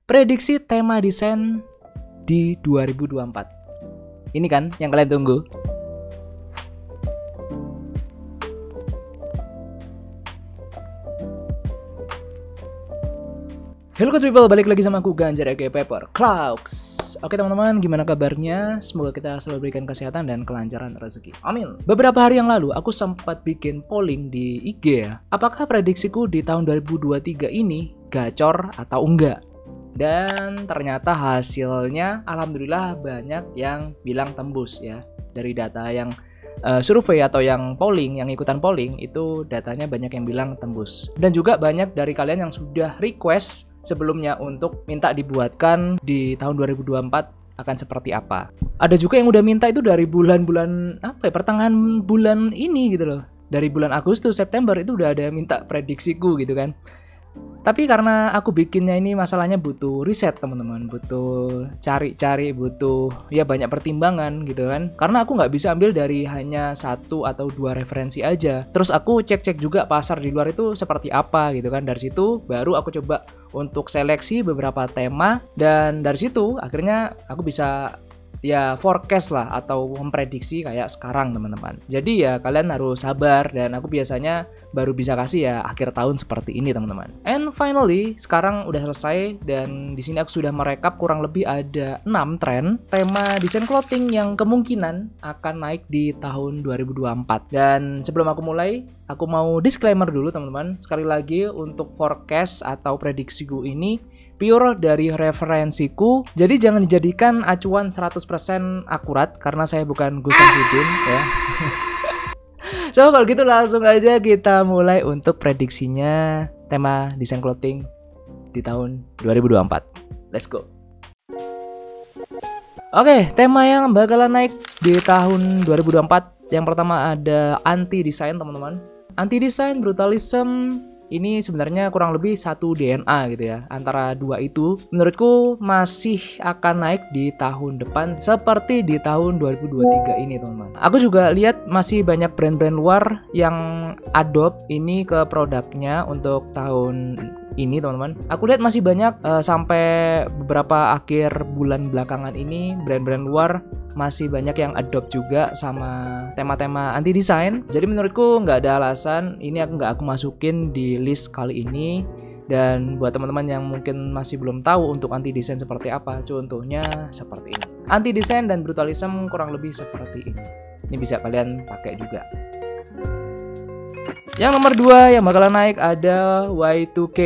Prediksi tema desain di 2024. Ini kan yang kalian tunggu. Hello people, balik lagi sama aku Ganjar aka Paper Clouds. Oke teman-teman, gimana kabarnya? Semoga kita selalu berikan kesehatan dan kelancaran rezeki. Amin. Beberapa hari yang lalu aku sempat bikin polling di IG ya. Apakah prediksiku di tahun 2023 ini gacor atau enggak? Dan ternyata hasilnya alhamdulillah banyak yang bilang tembus ya. Dari data yang survei atau yang polling, yang ikutan polling itu datanya banyak yang bilang tembus. Dan juga banyak dari kalian yang sudah request sebelumnya untuk minta dibuatkan di tahun 2024 akan seperti apa. Ada juga yang udah minta itu dari bulan-bulan pertengahan bulan ini gitu loh. Dari bulan Agustus, September itu udah ada yang minta prediksiku gitu kan. Tapi karena aku bikinnya ini masalahnya butuh riset teman-teman, butuh cari-cari, butuh ya banyak pertimbangan gitu kan. Karena aku nggak bisa ambil dari hanya satu atau dua referensi aja. Terus aku cek-cek juga pasar di luar itu seperti apa gitu kan. Dari situ baru aku coba untuk seleksi beberapa tema dan dari situ akhirnya aku bisa ya forecast lah atau memprediksi kayak sekarang teman-teman. Jadi ya kalian harus sabar dan aku biasanya baru bisa kasih ya akhir tahun seperti ini teman-teman. And finally sekarang udah selesai dan di sini aku sudah merekap kurang lebih ada 6 tren tema desain clothing yang kemungkinan akan naik di tahun 2024. Dan sebelum aku mulai, aku mau disclaimer dulu teman-teman. Sekali lagi untuk forecast atau prediksiku ini pure dari referensiku, jadi jangan dijadikan acuan 100% akurat karena saya bukan Gus Samsudin ya. So kalau gitu langsung aja kita mulai untuk prediksinya tema desain clothing di tahun 2024. Let's go. Oke, tema yang bakalan naik di tahun 2024 yang pertama ada anti desain teman-teman. Anti desain, brutalism. Ini sebenarnya kurang lebih satu DNA gitu ya. Antara dua itu menurutku masih akan naik di tahun depan seperti di tahun 2023 ini teman-teman. Aku juga lihat masih banyak brand-brand luar yang adopt ini ke produknya untuk tahun ini teman-teman. Aku lihat masih banyak sampai beberapa akhir bulan belakangan ini brand-brand luar masih banyak yang adopt juga sama tema-tema anti desain. Jadi menurutku nggak ada alasan ini aku masukin di list kali ini. Dan buat teman-teman yang mungkin masih belum tahu untuk anti desain seperti apa, contohnya seperti ini. Anti desain dan brutalism kurang lebih seperti ini. Ini bisa kalian pakai juga. Yang nomor 2 yang bakalan naik ada Y2K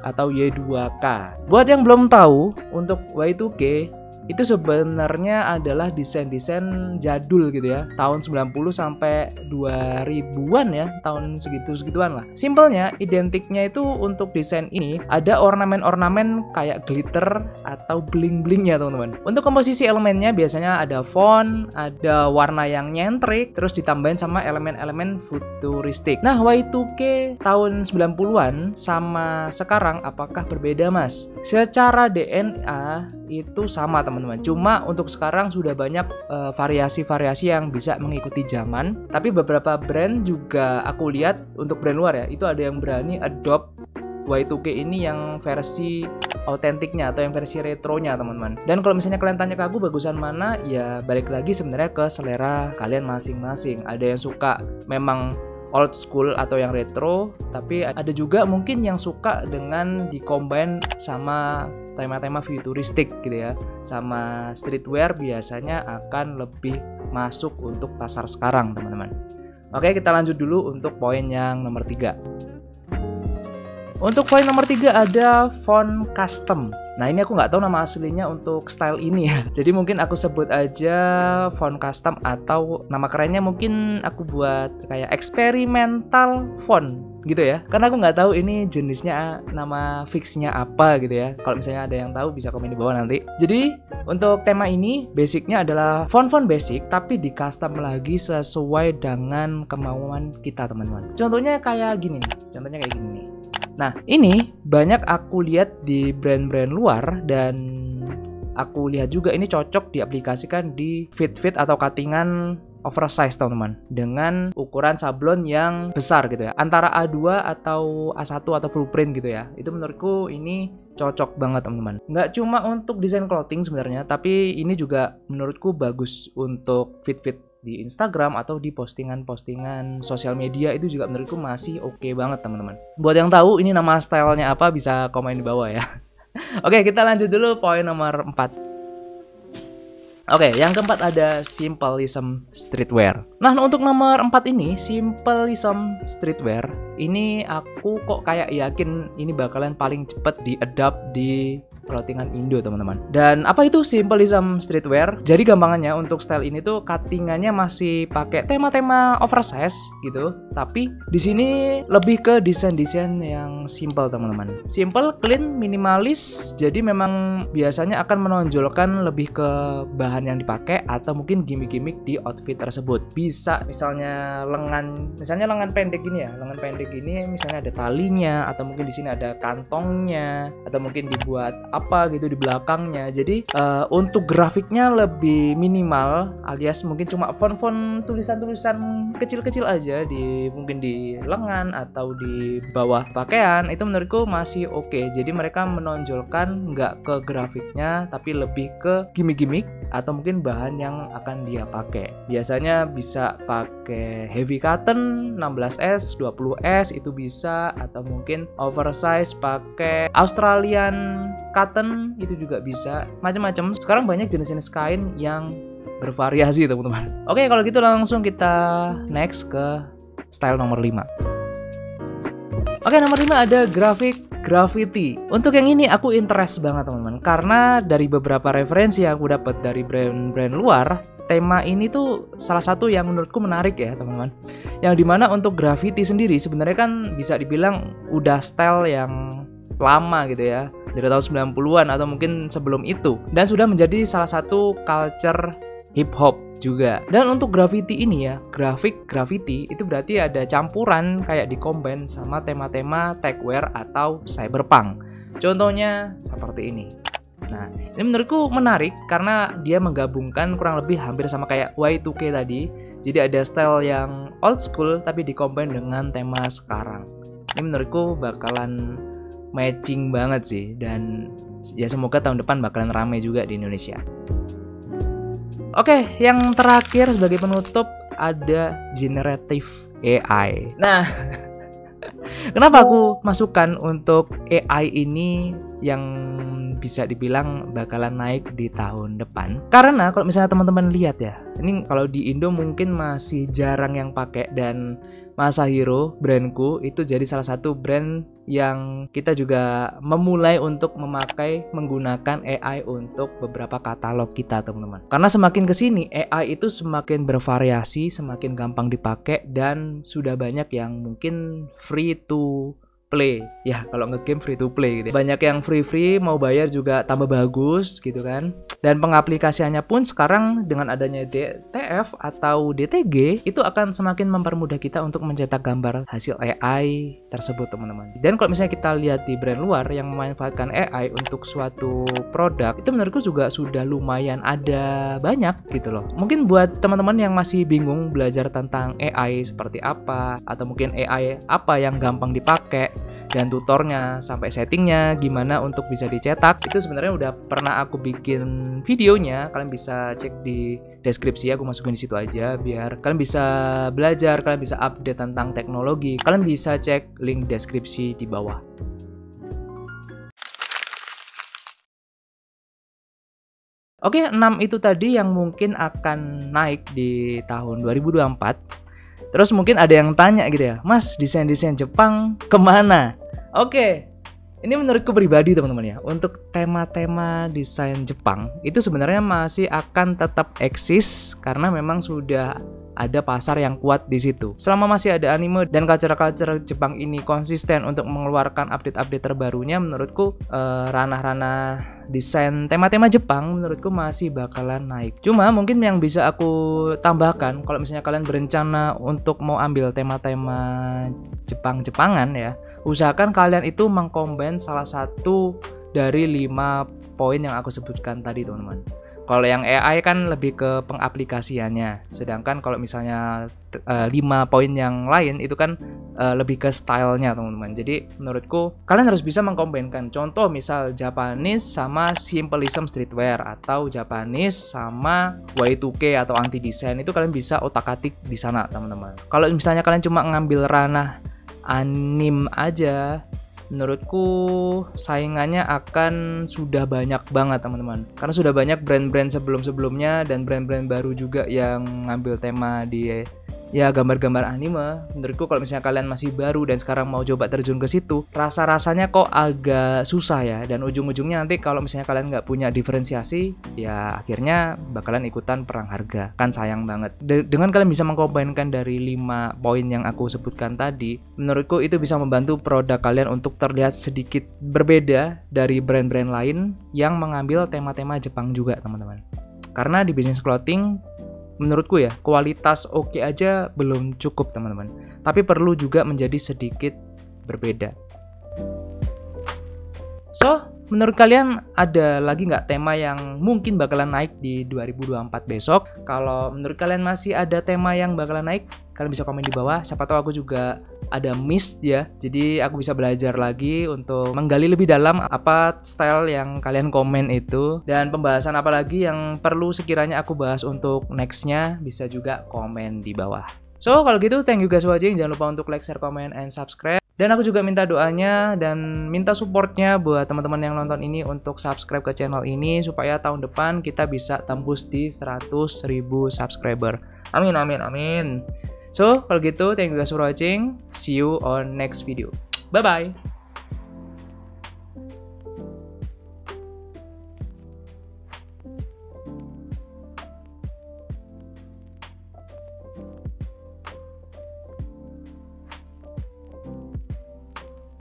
atau Y2K. Buat yang belum tahu, untuk Y2K itu sebenarnya adalah desain-desain jadul gitu ya. Tahun 90 sampai 2000-an ya, tahun segituan lah. Simpelnya, identiknya itu untuk desain ini ada ornamen-ornamen kayak glitter atau bling-blingnya teman-teman. Untuk komposisi elemennya biasanya ada font, ada warna yang nyentrik, terus ditambahin sama elemen-elemen futuristik. Nah, Y2K tahun 90-an sama sekarang apakah berbeda mas? Secara DNA itu sama teman-teman. Cuma untuk sekarang sudah banyak variasi-variasi yang bisa mengikuti zaman. Tapi beberapa brand juga aku lihat untuk brand luar ya, itu ada yang berani adopt Y2K ini yang versi autentiknya atau yang versi retronya teman-teman. Dan kalau misalnya kalian tanya ke aku bagusan mana, ya balik lagi sebenarnya ke selera kalian masing-masing. Ada yang suka memang old school atau yang retro, tapi ada juga mungkin yang suka dengan di-combine sama tema-tema futuristik gitu ya. Sama streetwear biasanya akan lebih masuk untuk pasar sekarang teman-teman. Oke, kita lanjut dulu untuk poin yang nomor 3. Untuk poin nomor 3 ada font custom. Nah ini aku nggak tahu nama aslinya untuk style ini ya. Jadi mungkin aku sebut aja font custom atau nama kerennya mungkin aku buat kayak experimental font gitu ya. Karena aku nggak tahu ini jenisnya nama fixnya apa gitu ya. Kalau misalnya ada yang tahu bisa komen di bawah nanti. Jadi untuk tema ini basicnya adalah font-font basic tapi di custom lagi sesuai dengan kemauan kita teman-teman. Contohnya kayak gini nih. Nah, ini banyak aku lihat di brand-brand luar dan aku lihat juga ini cocok diaplikasikan di fit-fit atau cuttingan oversize teman-teman dengan ukuran sablon yang besar gitu ya. Antara A2 atau A1 atau full print gitu ya. Itu menurutku ini cocok banget teman-teman. Nggak cuma untuk desain clothing sebenarnya, tapi ini juga menurutku bagus untuk fit-fit di Instagram atau di postingan-postingan sosial media, itu juga menurutku masih oke banget teman-teman. Buat yang tahu ini nama stylenya apa bisa komen di bawah ya. Oke, kita lanjut dulu poin nomor 4. Oke, yang keempat ada Simplism Streetwear. Nah, untuk nomor 4 ini, Simplism Streetwear, ini aku kok kayak yakin ini bakalan paling cepet di-adapt di clothingan Indo, teman-teman. Dan apa itu Simplism Streetwear? Jadi gampangannya untuk style ini tuh cuttingannya masih pakai tema-tema oversize gitu, tapi di sini lebih ke desain-desain yang simple, teman-teman. Simple, clean, minimalis. Jadi memang biasanya akan menonjolkan lebih ke bahan yang dipakai atau mungkin gimmick-gimmick di outfit tersebut. Bisa misalnya lengan pendek gini ya, lengan pendek gini misalnya ada talinya, atau mungkin di sini ada kantongnya, atau mungkin dibuat apa gitu di belakangnya. Jadi untuk grafiknya lebih minimal, alias mungkin cuma font-font tulisan-tulisan kecil-kecil aja mungkin di lengan atau di bawah pakaian. Itu menurutku masih oke. Jadi mereka menonjolkan nggak ke grafiknya, tapi lebih ke gimmick-gimmick atau mungkin bahan yang akan dia pakai. Biasanya bisa pakai heavy cotton 16S, 20S itu bisa, atau mungkin oversize pakai Australian cotton itu juga bisa, macam-macam. Sekarang banyak jenis-jenis kain yang bervariasi teman-teman. Oke, kalau gitu langsung kita next ke style nomor 5. Oke, nomor 5 ada grafik graffiti. Untuk yang ini aku interest banget teman-teman, karena dari beberapa referensi yang aku dapat dari brand-brand luar, tema ini tuh salah satu yang menurutku menarik ya teman-teman. Yang dimana untuk graffiti sendiri sebenarnya kan bisa dibilang udah style yang lama gitu ya, dari tahun 90-an atau mungkin sebelum itu, dan sudah menjadi salah satu culture hip hop juga. Dan untuk graffiti ini ya, grafik graffiti itu berarti ada campuran kayak di-combine sama tema-tema techwear atau cyberpunk. Contohnya seperti ini. Nah, ini menurutku menarik karena dia menggabungkan kurang lebih hampir sama kayak Y2K tadi. Jadi ada style yang old school tapi di-combine dengan tema sekarang. Ini menurutku bakalan matching banget sih, dan ya semoga tahun depan bakalan rame juga di Indonesia. Oke, yang terakhir sebagai penutup ada generative AI. Nah, kenapa aku masukkan untuk AI ini yang bisa dibilang bakalan naik di tahun depan? Karena kalau misalnya teman-teman lihat ya, ini kalau di Indo mungkin masih jarang yang pakai, dan Masahiro brandku itu jadi salah satu brand yang kita juga memulai untuk menggunakan AI untuk beberapa katalog kita teman-teman. Karena semakin kesini AI itu semakin bervariasi, semakin gampang dipakai, dan sudah banyak yang mungkin free to play ya, kalau ngegame free to play gitu. Banyak yang free mau bayar juga tambah bagus gitu kan. Dan pengaplikasiannya pun sekarang dengan adanya DTF atau DTG itu akan semakin mempermudah kita untuk mencetak gambar hasil AI tersebut teman-teman. Dan kalau misalnya kita lihat di brand luar yang memanfaatkan AI untuk suatu produk, itu menurutku juga sudah lumayan ada banyak gitu loh. Mungkin buat teman-teman yang masih bingung belajar tentang AI seperti apa, atau mungkin AI apa yang gampang dipakai, dan tutornya sampai settingnya gimana untuk bisa dicetak, itu sebenarnya udah pernah aku bikin videonya. Kalian bisa cek di deskripsi, aku masukin di situ aja biar kalian bisa belajar, kalian bisa update tentang teknologi. Kalian bisa cek link deskripsi di bawah. Oke, 6 itu tadi yang mungkin akan naik di tahun 2024. Terus mungkin ada yang tanya gitu ya, Mas, desain-desain Jepang kemana? Oke, ini menurutku pribadi teman-teman ya, untuk tema-tema desain Jepang itu sebenarnya masih akan tetap eksis karena memang sudah ada pasar yang kuat di situ. Selama masih ada anime dan culture-culture Jepang ini konsisten untuk mengeluarkan update-update terbarunya, menurutku ranah-ranah desain tema-tema Jepang menurutku masih bakalan naik. Cuma mungkin yang bisa aku tambahkan, kalau misalnya kalian berencana untuk mau ambil tema-tema Jepang-Jepangan ya, usahakan kalian itu mengcombine salah satu dari 5 poin yang aku sebutkan tadi teman-teman. Kalau yang AI kan lebih ke pengaplikasiannya. Sedangkan kalau misalnya 5 poin yang lain itu kan lebih ke stylenya teman-teman. Jadi menurutku kalian harus bisa mengkombinkan. Contoh misal Japanese sama simplism streetwear, atau Japanese sama Y2K atau anti desain, itu kalian bisa otak-atik di sana teman-teman. Kalau misalnya kalian cuma ngambil ranah anim aja, menurutku saingannya akan sudah banyak banget teman-teman. Karena sudah banyak brand-brand sebelum-sebelumnya dan brand-brand baru juga yang ngambil tema di ya gambar-gambar anime. Menurutku kalau misalnya kalian masih baru dan sekarang mau coba terjun ke situ, rasa-rasanya kok agak susah ya. Dan ujung-ujungnya nanti kalau misalnya kalian nggak punya diferensiasi, ya akhirnya bakalan ikutan perang harga. Kan sayang banget. Dengan kalian bisa mengkombinkan dari 5 poin yang aku sebutkan tadi, menurutku itu bisa membantu produk kalian untuk terlihat sedikit berbeda dari brand-brand lain yang mengambil tema-tema Jepang juga teman-teman. Karena di bisnis clothing, menurutku ya, kualitas oke aja belum cukup teman-teman, tapi perlu juga menjadi sedikit berbeda. So, menurut kalian ada lagi nggak tema yang mungkin bakalan naik di 2024 besok? Kalau menurut kalian masih ada tema yang bakalan naik, kalian bisa komen di bawah. Siapa tahu aku juga ada miss ya, jadi aku bisa belajar lagi untuk menggali lebih dalam apa style yang kalian komen itu, dan pembahasan apa lagi yang perlu sekiranya aku bahas untuk nextnya, bisa juga komen di bawah. So kalau gitu, thank you guys watching. Jangan lupa untuk like, share, comment, and subscribe. Dan aku juga minta doanya dan minta supportnya buat teman-teman yang nonton ini untuk subscribe ke channel ini supaya tahun depan kita bisa tembus di 100.000 subscriber. Amin amin amin. So, kalau gitu, thank you guys for watching. See you on next video. Bye-bye.